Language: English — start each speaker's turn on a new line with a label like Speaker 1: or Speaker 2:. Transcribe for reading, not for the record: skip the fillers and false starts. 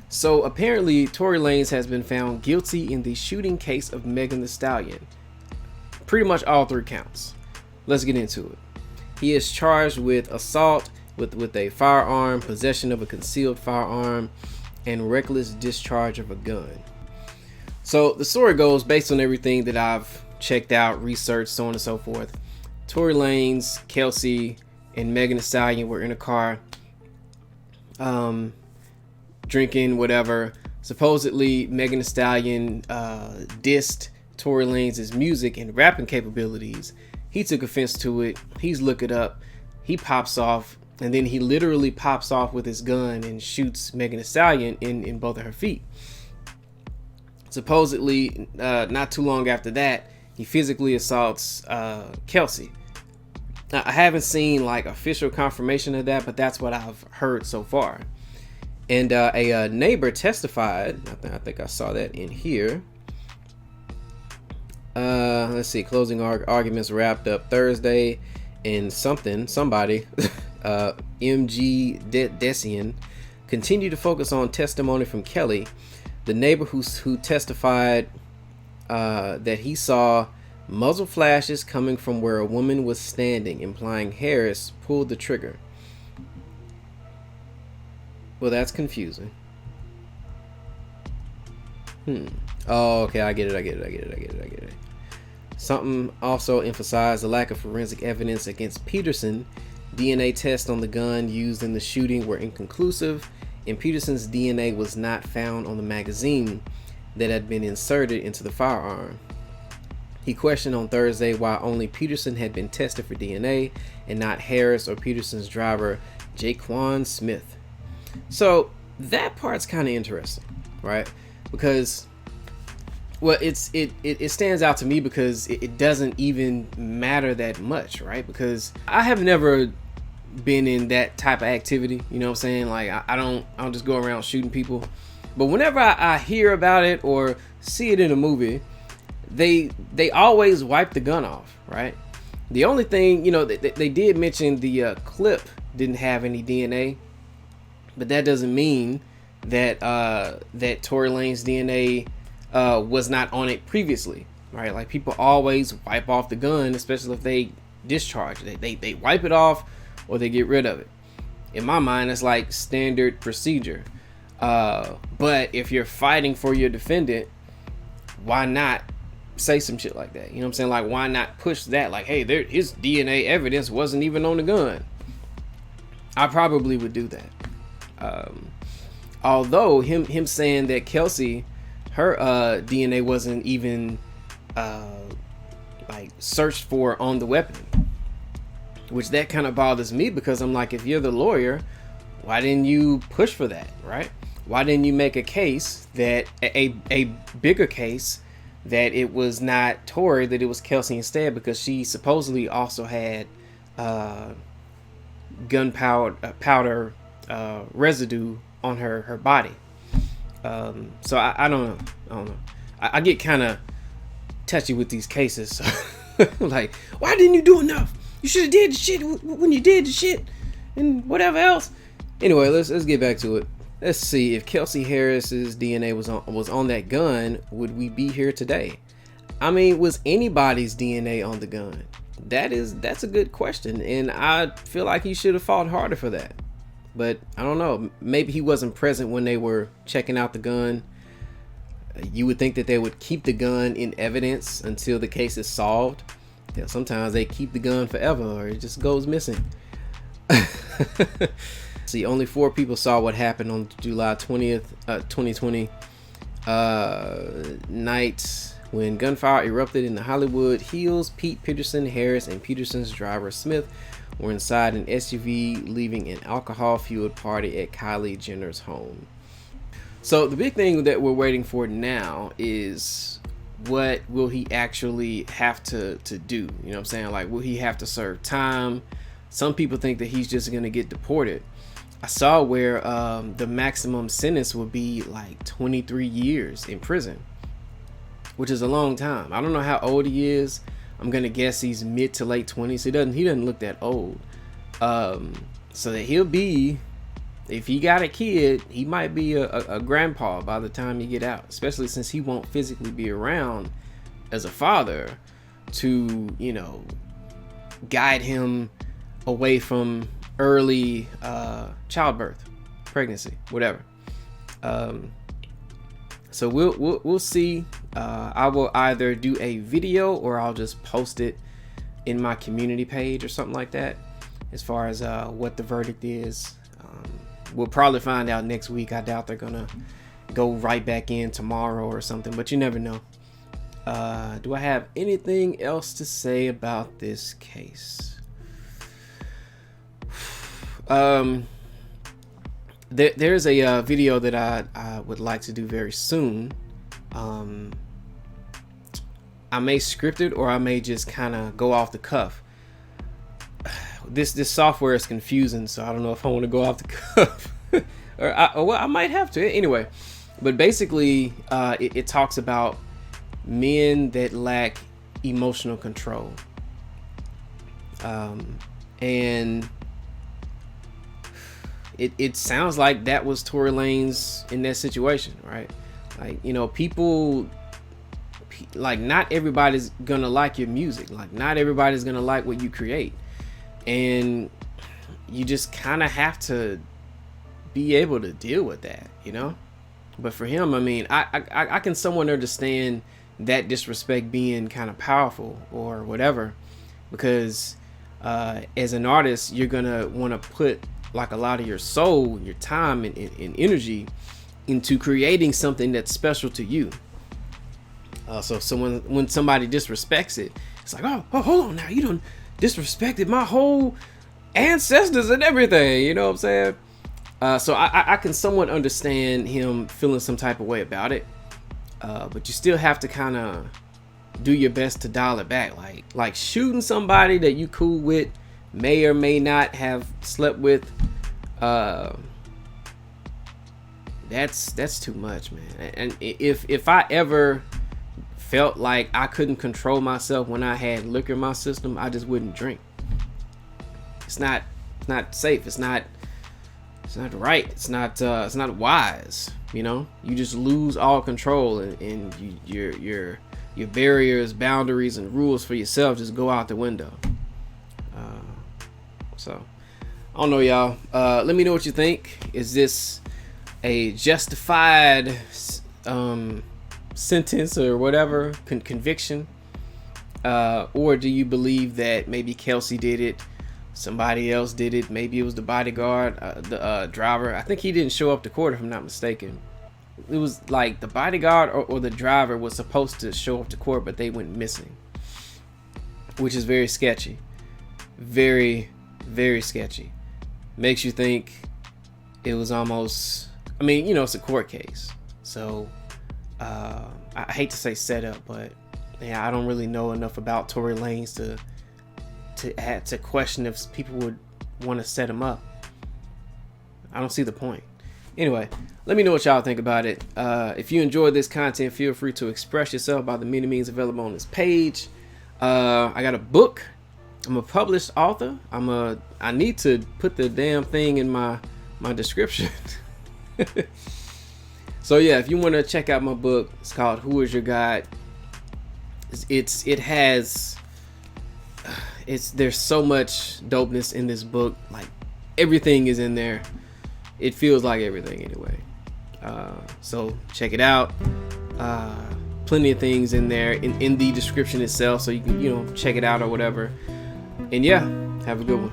Speaker 1: So apparently, Tory Lanez has been found guilty in the shooting case of Megan Thee Stallion. Pretty much all 3 counts. Let's get into it. He is charged with assault with a firearm, possession of a concealed firearm, and reckless discharge of a gun. So the story goes, based on everything that I've checked out, researched, so on and so forth. Tory Lanez, Kelsey, and Megan Thee Stallion were in a car, drinking whatever. Supposedly, Megan Thee Stallion dissed Tory Lanez's music and rapping capabilities. He took offense to it. He's looked it up. He pops off, and then he literally pops off with his gun and shoots Megan Thee Stallion in both of her feet. Supposedly, not too long after that, he physically assaults Kelsey. Now, I haven't seen like official confirmation of that, but that's what I've heard so far. And a neighbor testified. I think I saw that in here. Let's see. Closing arguments wrapped up Thursday, and somebody, MG Addison, continued to focus on testimony from Kelly, the neighbor who testified that he saw muzzle flashes coming from where a woman was standing, implying Harris pulled the trigger. Well, that's confusing. Oh, okay, I get it. Something also emphasized the lack of forensic evidence against Peterson. DNA tests on the gun used in the shooting were inconclusive, and Peterson's DNA was not found on the magazine that had been inserted into the firearm. He questioned on Thursday why only Peterson had been tested for DNA and not Harris or Peterson's driver, Jaquan Smith. So that part's kind of interesting, right? Because, well, it stands out to me because it doesn't even matter that much, right? Because I have never been in that type of activity, you know what I'm saying? Like I don't just go around shooting people. But whenever I hear about it or see it in a movie, they always wipe the gun off, right? The only thing, you know, they did mention the clip didn't have any DNA, but that doesn't mean that that Tory Lanez's DNA was not on it previously, right? Like people always wipe off the gun, especially if they discharge. They wipe it off or they get rid of it. In my mind, it's like standard procedure. But if you're fighting for your defendant, why not say some shit like that? You know what I'm saying? Like, why not push that? Like, hey, his DNA evidence wasn't even on the gun. I probably would do that. Although him saying that Kelsey, her DNA wasn't even like searched for on the weapon, which that kind of bothers me, because I'm like, if you're the lawyer, why didn't you push for that, right? Why didn't you make a case that a bigger case that it was not Tory, that it was Kelsey instead, because she supposedly also had gunpowder residue on her body. So I don't know. I get kind of touchy with these cases. So like, why didn't you do enough? You should have did the shit when you did the shit and whatever else. Anyway, let's get back to it. Let's see, if Kelsey Harris's DNA was on that gun, would we be here today? I mean, was anybody's DNA on the gun? That's a good question, and I feel like he should have fought harder for that. But I don't know, maybe he wasn't present when they were checking out the gun. You would think that they would keep the gun in evidence until the case is solved. Yeah, sometimes they keep the gun forever, or it just goes missing. See, only 4 people saw what happened on July 20th, 2020 night when gunfire erupted in the Hollywood Hills. Pete Peterson, Harris, and Peterson's driver Smith were inside an SUV leaving an alcohol-fueled party at Kylie Jenner's home. So the big thing that we're waiting for now is, what will he actually have to do? You know what I'm saying? Like, will he have to serve time? Some people think that he's just going to get deported. I saw where the maximum sentence would be like 23 years in prison, which is a long time. I don't know how old he is. I'm gonna guess he's mid to late 20s. He doesn't look that old. So that he'll be if he got a kid, he might be a grandpa by the time you get out, especially since he won't physically be around as a father to, you know, guide him away from early childbirth, pregnancy, whatever. So we'll see. I will either do a video or I'll just post it in my community page or something like that, as far as what the verdict is. We'll probably find out next week. I doubt they're gonna go right back in tomorrow or something, but you never know. Do I have anything else to say about this case? There's a video that I would like to do very soon. I may script it or I may just kind of go off the cuff. This software is confusing, so I don't know if I want to go off the cuff or I might have to anyway. But basically, it talks about men that lack emotional control, and it sounds like that was Tory Lanez in that situation, right? Like, you know, people, like, not everybody's gonna like your music, like not everybody's gonna like what you create, and you just kind of have to be able to deal with that, you know. But for him, I mean, I can somewhat understand that disrespect being kind of powerful or whatever, because as an artist, you're gonna want to put like a lot of your soul, your time, and energy into creating something that's special to you. So when somebody disrespects it, it's like, oh, hold on now, you done disrespected my whole ancestors and everything, you know what I'm saying? So I can somewhat understand him feeling some type of way about it, but you still have to kind of do your best to dial it back. Like shooting somebody that you cool with, may or may not have slept with, that's too much, man. And if I ever felt like I couldn't control myself when I had liquor in my system, I just wouldn't drink. It's not safe. It's not right. It's not wise. You know, you just lose all control, and your barriers, boundaries, and rules for yourself just go out the window. So I don't know, y'all. Let me know what you think. Is this a justified sentence or whatever, conviction, or do you believe that maybe Kelsey did it, somebody else did it, maybe it was the bodyguard, the driver? I think he didn't show up to court, if I'm not mistaken. It was like the bodyguard or the driver was supposed to show up to court, but they went missing, which is very sketchy. Very, very sketchy. Makes you think it was almost, I mean, you know, it's a court case, so I hate to say set up, but yeah, I don't really know enough about Tory Lanez to question if people would want to set him up. I don't see the point. Anyway, let me know what y'all think about it. If you enjoyed this content, feel free to express yourself by the many means available on this page. I got a book. I'm a published author. I need to put the damn thing in my description. So yeah, if you want to check out my book, it's called Who Is Your God? There's so much dopeness in this book. Like, everything is in there. It feels like everything anyway. So check it out. Plenty of things in there in the description itself, so you can, you know, check it out or whatever. And yeah, have a good one.